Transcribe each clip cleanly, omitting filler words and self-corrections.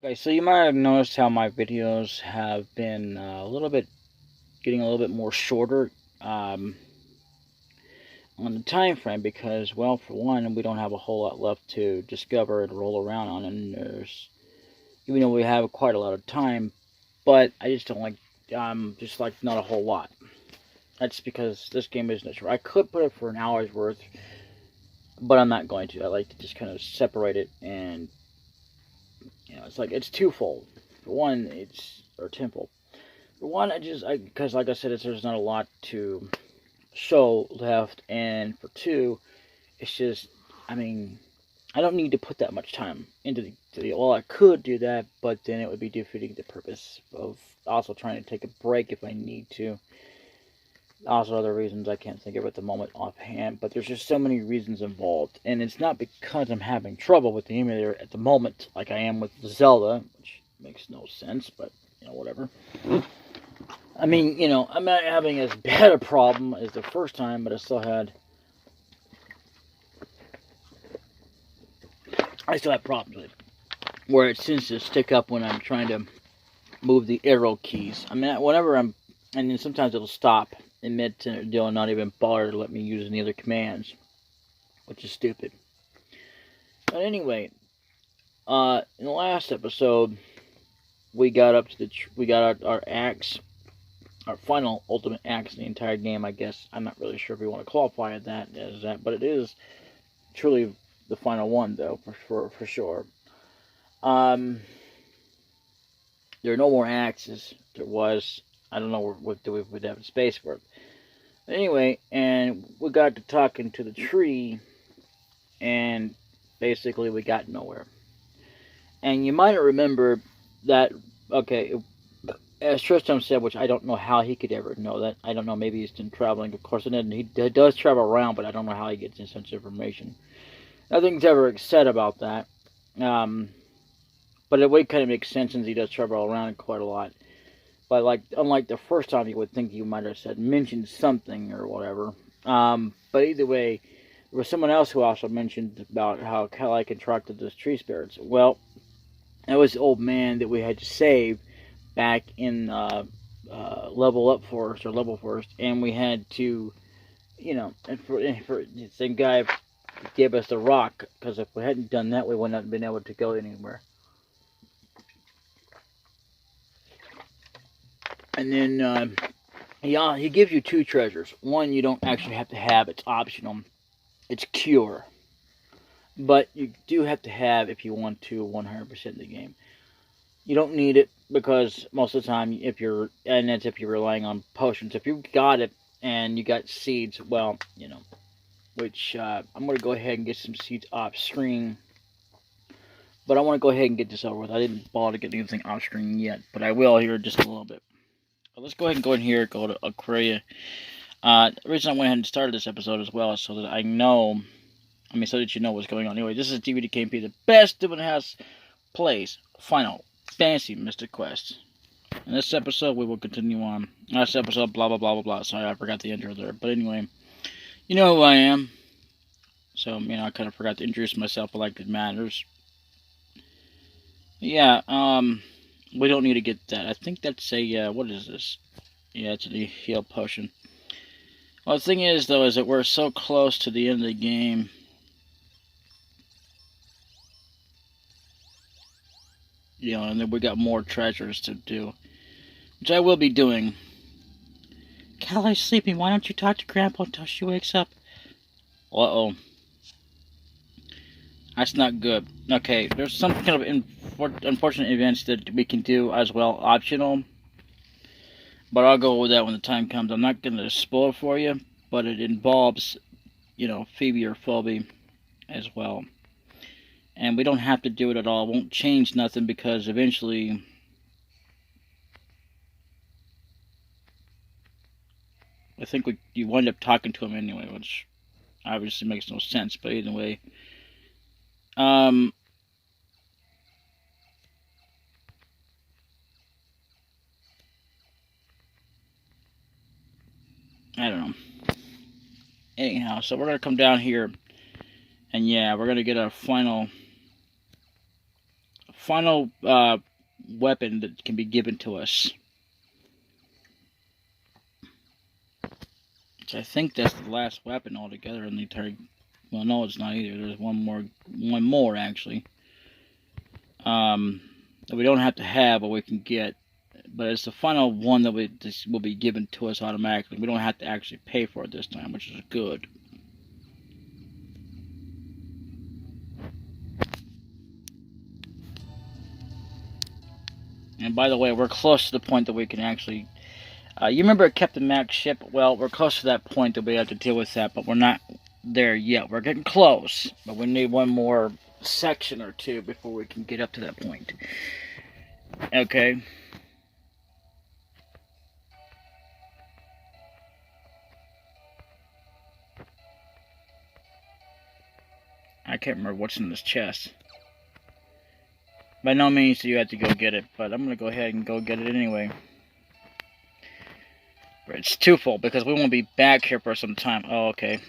Okay, so you might have noticed how my videos have been getting a little bit more shorter um, on the time frame because, well, for one, we don't have a whole lot left to discover and roll around on, and even though we have quite a lot of time, but I just don't like, just like not a whole lot. That's because this game isn't short. I could put it for an hour's worth, but I'm not going to. I like to just kind of separate it, and it's like it's twofold. For one, it's or tenfold. For one, because like I said, there's not a lot to show left, and for two, it's just, I mean, I don't need to put that much time into well, I could do that, but then it would be defeating the purpose of also trying to take a break if I need to. Also, other reasons I can't think of at the moment offhand, but there's just so many reasons involved, and it's not because I'm having trouble with the emulator at the moment, like I am with Zelda, which makes no sense, but whatever. I mean, I'm not having as bad a problem as the first time, but I still have problems with it, where it seems to stick up when I'm trying to move the arrow keys. I mean, and then sometimes it'll stop mid-deal and not even bother to let me use any other commands, which is stupid. But anyway, in the last episode, we got our axe, our final ultimate axe in the entire game. I guess I'm not really sure if we want to qualify it as that, but it is truly the final one, though, for sure. There are no more axes. There was. I don't know what we would have space for it. Anyway, and we got to talking to the tree, and basically we got nowhere. And you might remember that, okay, as Tristan said, which I don't know how he could ever know that. I don't know, maybe he's been traveling. Of course, he does travel around, but I don't know how he gets such information. Nothing's ever said about that. But it would kind of make sense since he does travel around quite a lot. But unlike the first time, you would think you might have mentioned something or whatever. But either way, there was someone else who also mentioned about how Kali contracted those tree spirits. Well, that was the old man that we had to save back in level first, and we had to, and for the same guy gave us the rock, because if we hadn't done that, we wouldn't have been able to go anywhere. And then he gives you two treasures. One you don't actually have to have; it's optional. It's cure, but you do have to have if you want to 100% the game. You don't need it because most of the time, if you're relying on potions. If you got it and you got seeds, well, which I'm going to go ahead and get some seeds off screen. But I want to go ahead and get this over with. I didn't bother to get anything off screen yet, but I will here in just a little bit. But let's go ahead and go in here, go to Aquaria. The reason I went ahead and started this episode as well is so that so that you know what's going on. Anyway, this is DbdKmp, the best Diamond House plays Final Fantasy Mystic Quest. In this episode, we will continue on. Last episode, blah, blah, blah, blah, blah. Sorry, I forgot the intro there. But anyway, you know who I am. So, I kind of forgot to introduce myself, but like it matters. Yeah, we don't need to get that. I think that's a, what is this? Yeah, it's a heal potion. Well, the thing is, though, is that we're so close to the end of the game. And then we got more treasures to do. Which I will be doing. Callie's sleeping. Why don't you talk to Grandpa until she wakes up? Uh-oh. That's not good. Okay, there's some kind of unfortunate events that we can do as well, optional. But I'll go with that when the time comes. I'm not going to spoil it for you, but it involves, Phoebe or Phoebe as well. And we don't have to do it at all. It won't change nothing because eventually I think you wind up talking to him anyway, which obviously makes no sense, but either way. I don't know. Anyhow, so we're going to come down here, and yeah, we're going to get a final final weapon that can be given to us. So I think that's the last weapon altogether in the entire. Well, no, it's not either. There's one more actually. That we don't have to have, but we can get. But it's the final one that will be given to us automatically. We don't have to actually pay for it this time, which is good. And by the way, we're close to the point that we can actually. You remember F.F.M.Q ship? Well, we're close to that point that we have to deal with that, but we're not there yet. We're getting close, but we need one more section or two before we can get up to that point. Okay. I can't remember what's in this chest. By no means do you have to go get it, but I'm going to go ahead and go get it anyway. But it's twofold, because we won't be back here for some time. Oh, okay.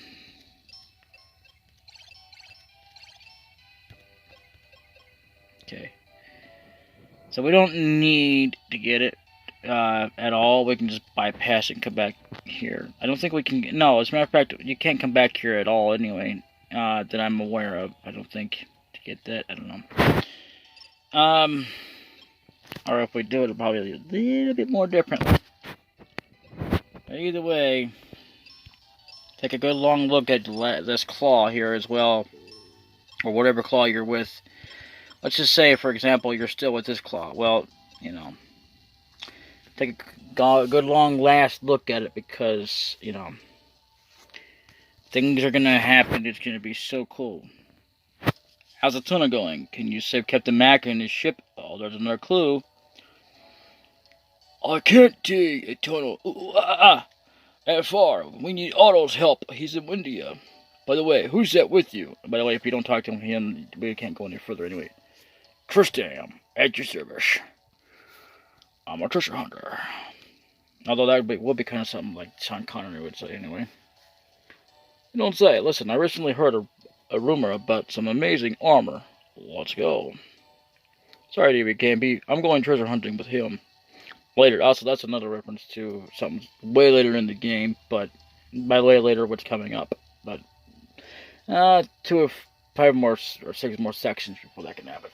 Okay. So we don't need to get it at all. We can just bypass it and come back here. I don't think we can... No, as a matter of fact, you can't come back here at all anyway, that I'm aware of. I don't think, to get that. I don't know. Or if we do it, it'll probably be a little bit more differently. But either way, take a good long look at this claw here as well, or whatever claw you're with. Let's just say, for example, you're still with this claw. Well, you know, take a good long last look at it, because, you know, things are going to happen. It's going to be so cool. How's the tunnel going? Can you save F.F.M.Q in his ship? Oh, there's another clue. I can't see a tunnel. That far. We need Otto's help. He's in India. By the way, who's that with you? By the way, if you don't talk to him, we can't go any further anyway. Tristan, at your service. I'm a treasure hunter. Although that would be kind of something like Sean Connery would say anyway. You don't say. Listen, I recently heard a rumor about some amazing armor. Let's go. Sorry, DbdKmp. I'm going treasure hunting with him. Later. Also, that's another reference to something way later in the game, but by way later, what's coming up. But 2 or 5 more or 6 more sections before that can happen.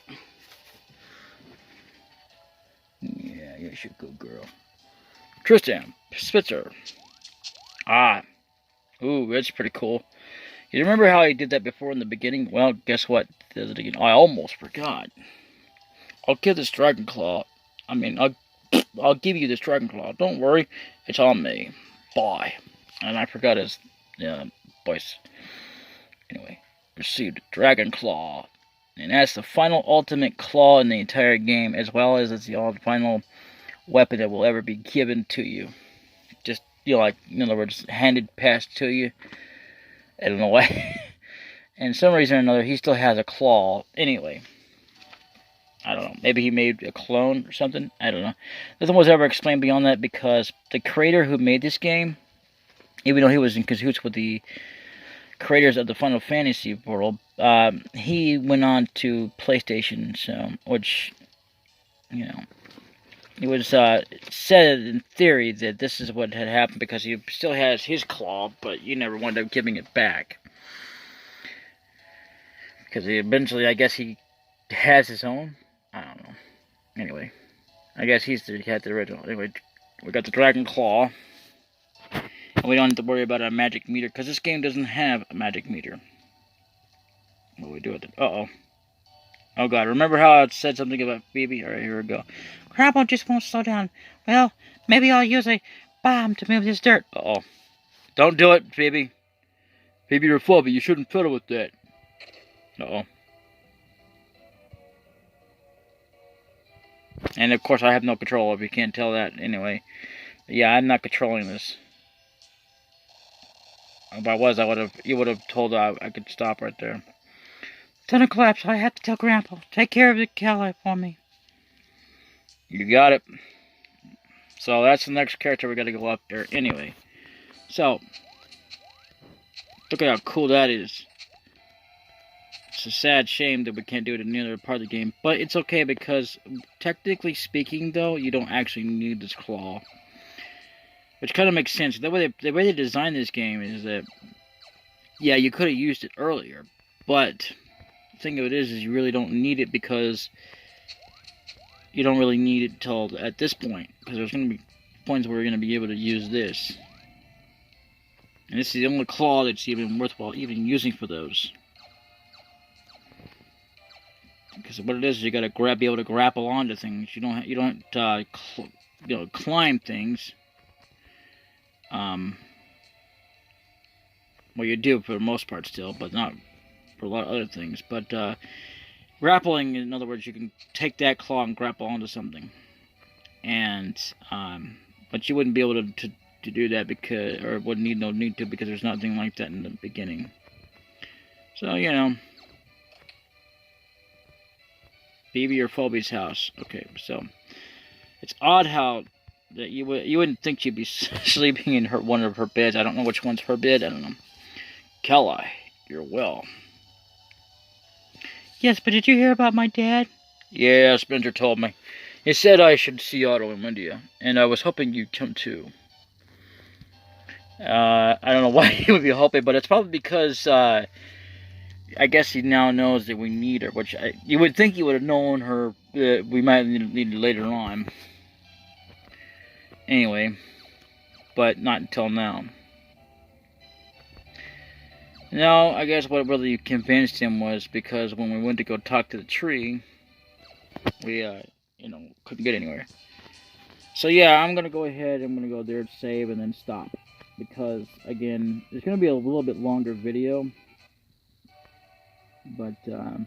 Yeah, you're a good girl. Tristan Spitzer. Ooh, that's pretty cool. You remember how he did that before in the beginning? Well, guess what? I almost forgot. I'll give this dragon claw. I mean, I'll give you this dragon claw. Don't worry, it's on me. Bye. And I forgot his voice. Anyway, received dragon claw, and that's the final ultimate claw in the entire game, as well as it's the final weapon that will ever be given to you. Just, you know, like, in other words, handed past to you. I don't know why. And some reason or another, he still has a claw. Anyway, I don't know. Maybe he made a clone or something. I don't know. Nothing was ever explained beyond that, because the creator who made this game, even though he was in cahoots with the creators of the Final Fantasy world, he went on to PlayStation, so, which, you know, it was said in theory that this is what had happened, because he still has his claw, but you never wound up giving it back. Because eventually, I guess he has his own. I don't know. Anyway, I guess he had the original. Anyway, we got the Dragon Claw. And we don't have to worry about a magic meter, because this game doesn't have a magic meter. What do we do with it? Uh-oh. Oh god, remember how I said something about Phoebe? Alright, here we go. Crabbo just won't slow down. Well, maybe I'll use a bomb to move this dirt. Uh-oh. Don't do it, Phoebe. Phoebe, you're fluffy. You shouldn't fiddle with that. Uh-oh. And of course, I have no control if you can't tell that anyway. But yeah, I'm not controlling this. If I was, you would have told I could stop right there. Tunnel collapse. I have to tell Grandpa. Take care of the Cali for me. You got it. So that's the next character we got to go up there anyway. So look at how cool that is. It's a sad shame that we can't do it in the other part of the game, but it's okay because, technically speaking, though, you don't actually need this claw. Which kind of makes sense. The way they designed this game is that, yeah, you could have used it earlier, but the thing of it is you really don't need it because you don't really need it till at this point, because there's going to be points where you're going to be able to use this. And this is the only claw that's even worthwhile even using for those. Because what it is you got to be able to grapple onto things. You don't climb things. Well, you do for the most part still, but not for a lot of other things. But grappling, in other words, you can take that claw and grapple onto something. And but you wouldn't be able to do that because, or wouldn't need to, because there's nothing like that in the beginning. So, you know, Phoebe or Phoebe's house. Okay, so it's odd how that you wouldn't think she'd be sleeping in one of her beds. I don't know which one's her bed. I don't know. Kelly, you're well. Yes, but did you hear about my dad? Yeah, Spencer told me. He said I should see Otto in India, and I was hoping you'd come too. I don't know why he would be hoping, but it's probably because I guess he now knows that we need her, which you would think he would have known her. We might need her later on. Anyway, but not until now. No, I guess what really convinced him was because when we went to go talk to the tree, we, couldn't get anywhere. So yeah, I'm gonna go ahead. I'm gonna go there, save, and then stop, because again, it's gonna be a little bit longer video. But I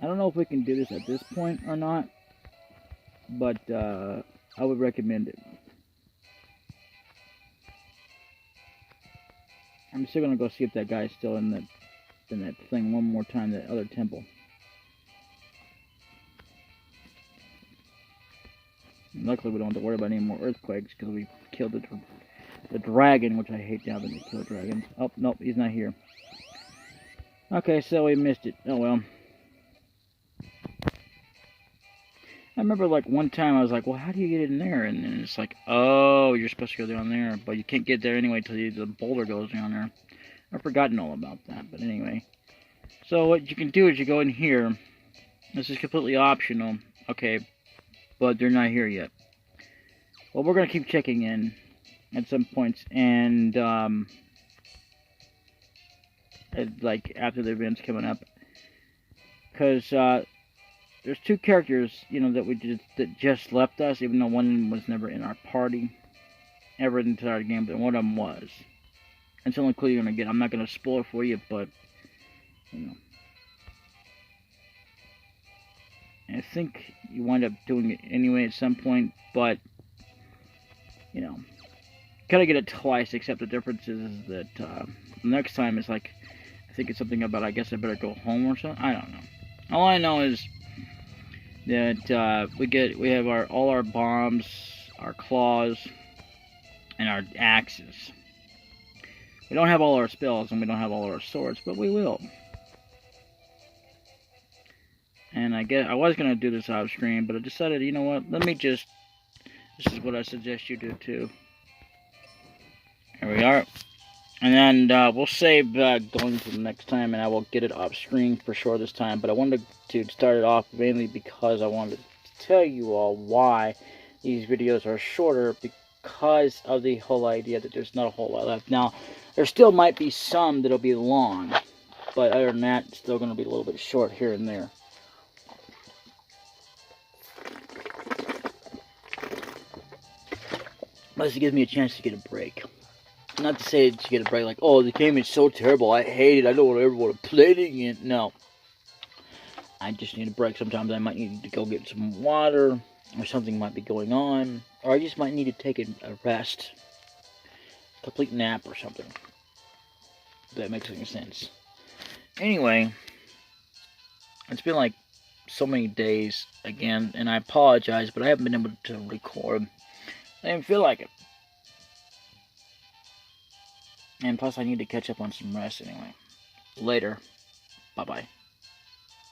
don't know if we can do this at this point or not. But I would recommend it. I'm still gonna go see if that guy's still in that thing one more time, that other temple. And luckily, we don't have to worry about any more earthquakes because we killed the dragon, which I hate now that we kill dragons. Oh nope, he's not here. Okay, so we missed it. Oh well. I remember, like, one time I was like, well, how do you get in there? And then it's like, oh, you're supposed to go down there, but you can't get there anyway till the boulder goes down there. I've forgotten all about that, but anyway. So what you can do is you go in here. This is completely optional. Okay, but they're not here yet. Well, we're going to keep checking in at some points, and, like, after the event's coming up. Because, there's two characters, that just left us, even though one was never in our party, ever into our game, but one of them was. That's the only clue you're going to get. I'm not going to spoil it for you, but, I think you wind up doing it anyway at some point, but, kind of get it twice, except the difference is that, next time it's like, I think it's something about, I guess I better go home or something. I don't know. All I know is that we have all our bombs, our claws, and our axes. We don't have all our spells and we don't have all our swords, but we will. And I was gonna do this off screen, but I decided, you know what? This is what I suggest you do too. Here we are. And then we'll save going to the next time, and I will get it off screen for sure this time. But I wanted to start it off mainly because I wanted to tell you all why these videos are shorter, because of the whole idea that there's not a whole lot left. Now, there still might be some that'll be long, but other than that, it's still going to be a little bit short here and there. Plus, it gives me a chance to get a break. Not to say to get a break, like, oh, the game is so terrible, I hate it, I don't ever want to play it again. No. I just need a break. Sometimes I might need to go get some water, or something might be going on, or I just might need to take a rest. Complete nap or something. If that makes any sense. Anyway, it's been like so many days again, and I apologize, but I haven't been able to record. I didn't feel like it. And plus, I need to catch up on some rest anyway. Later. Bye-bye.